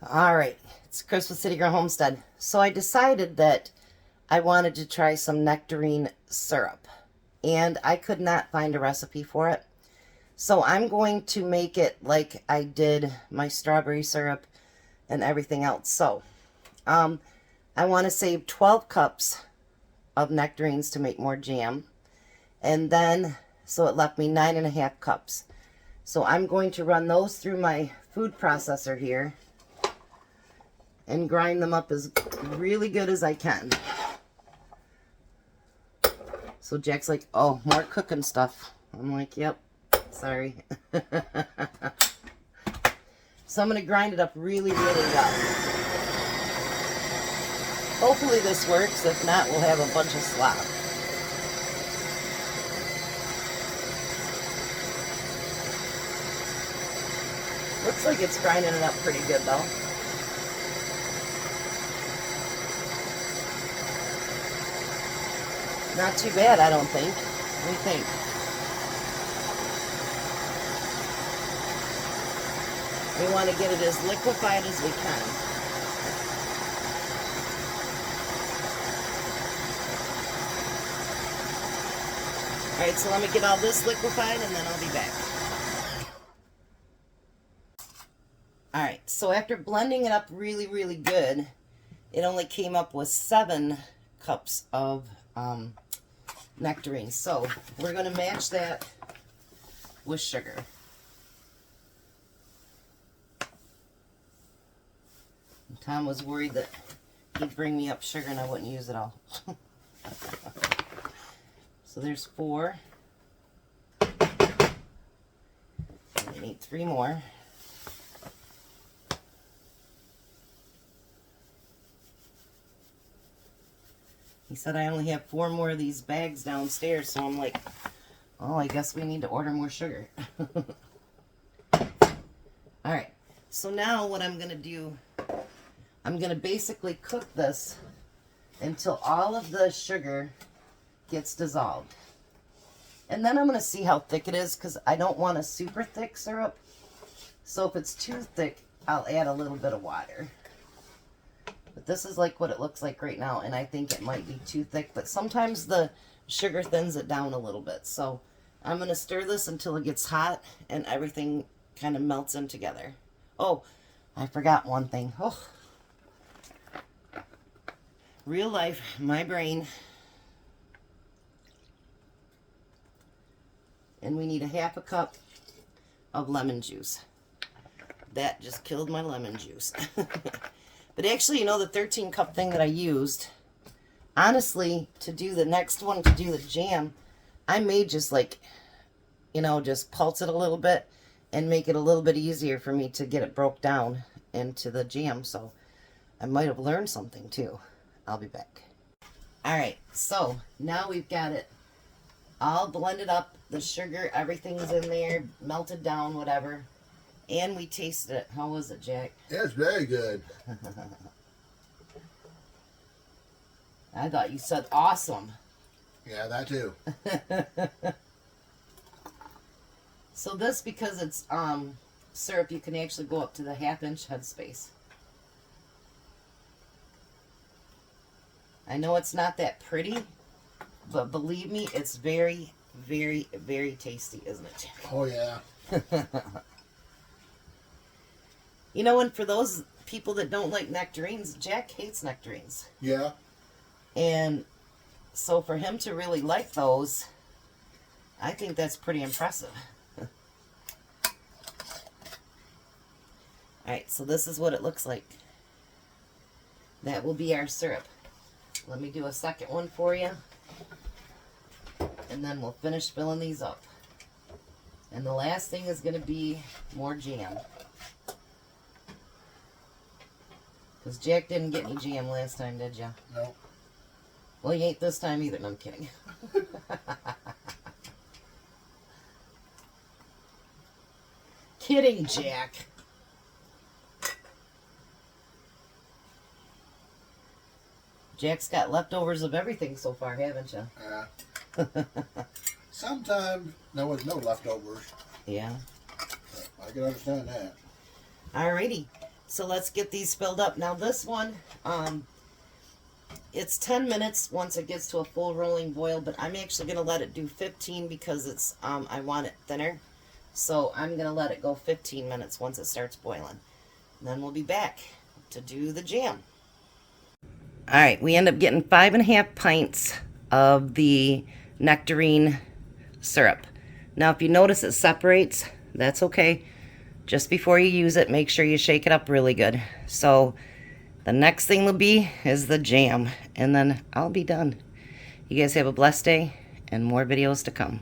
All right, it's Christmas City Girl Homestead. So I decided that I wanted to try some nectarine syrup, and I could not find a recipe for it. So I'm going to make it like I did my strawberry syrup and everything else. So I want to save 12 cups of nectarines to make more jam, and then so it left me 9.5 cups. So I'm going to run those through my food processor here and grind them up as really good as I can. So Jack's like, oh, more cooking stuff. I'm like, yep, sorry. So I'm going to grind it up really, really well. Hopefully this works. If not, we'll have a bunch of slop. Looks like it's grinding it up pretty good though. Not too bad, I don't think. What do you think? We want to get it as liquefied as we can. Alright, so let me get all this liquefied and then I'll be back. Alright, so after blending it up really, really good, it only came up with 7 cups of nectarines. So we're going to match that with sugar. And Tom was worried that he'd bring me up sugar and I wouldn't use it all. So there's 4. I need 3 more. He said I only have 4 more of these bags downstairs, so I'm like, oh, I guess we need to order more sugar. Alright, so now what I'm going to do, I'm going to basically cook this until all of the sugar gets dissolved. And then I'm going to see how thick it is, because I don't want a super thick syrup. So if it's too thick, I'll add a little bit of water. But this is like what it looks like right now, and I think it might be too thick, but sometimes the sugar thins it down a little bit. So I'm going to stir this until it gets hot and everything kind of melts in together. Oh, I forgot one thing. Oh, real life, my brain. And we need a 1/2 cup of lemon juice. That just killed my lemon juice. But actually, you know, the 13 cup thing that I used, honestly, to do the next one, to do the jam, I may just like, you know, just pulse it a little bit and make it a little bit easier for me to get it broke down into the jam. So I might have learned something too. I'll be back. All right, so now we've got it all blended up. The sugar, everything's in there, melted down, whatever. And we tasted it. How was it, Jack? It's very good. I thought you said awesome. Yeah, that too. So this, because it's syrup, you can actually go up to the 1/2 inch headspace. I know it's not that pretty, but believe me, it's very, very, very tasty, isn't it, Jack? Oh, yeah. You know, and for those people that don't like nectarines, Jack hates nectarines. Yeah. And so for him to really like those, I think that's pretty impressive. Alright, so this is what it looks like. That will be our syrup. Let me do a second one for you. And then we'll finish filling these up. And the last thing is going to be more jam. Because Jack didn't get any jam last time, did ya? No. Well, you ain't this time either. No, I'm kidding. Kidding, Jack. Jack's got leftovers of everything so far, haven't you? Yeah. Sometimes there was no leftovers. Yeah. I can understand that. Alrighty. So let's get these filled up. Now this one, it's 10 minutes once it gets to a full rolling boil, but I'm actually going to let it do 15 because it's I want it thinner. So I'm going to let it go 15 minutes once it starts boiling. And then we'll be back to do the jam. All right, we end up getting 5.5 pints of the nectarine syrup. Now, if you notice it separates, that's okay. Just before you use it, make sure you shake it up really good. So the next thing will be is the jam, and then I'll be done. You guys have a blessed day and more videos to come.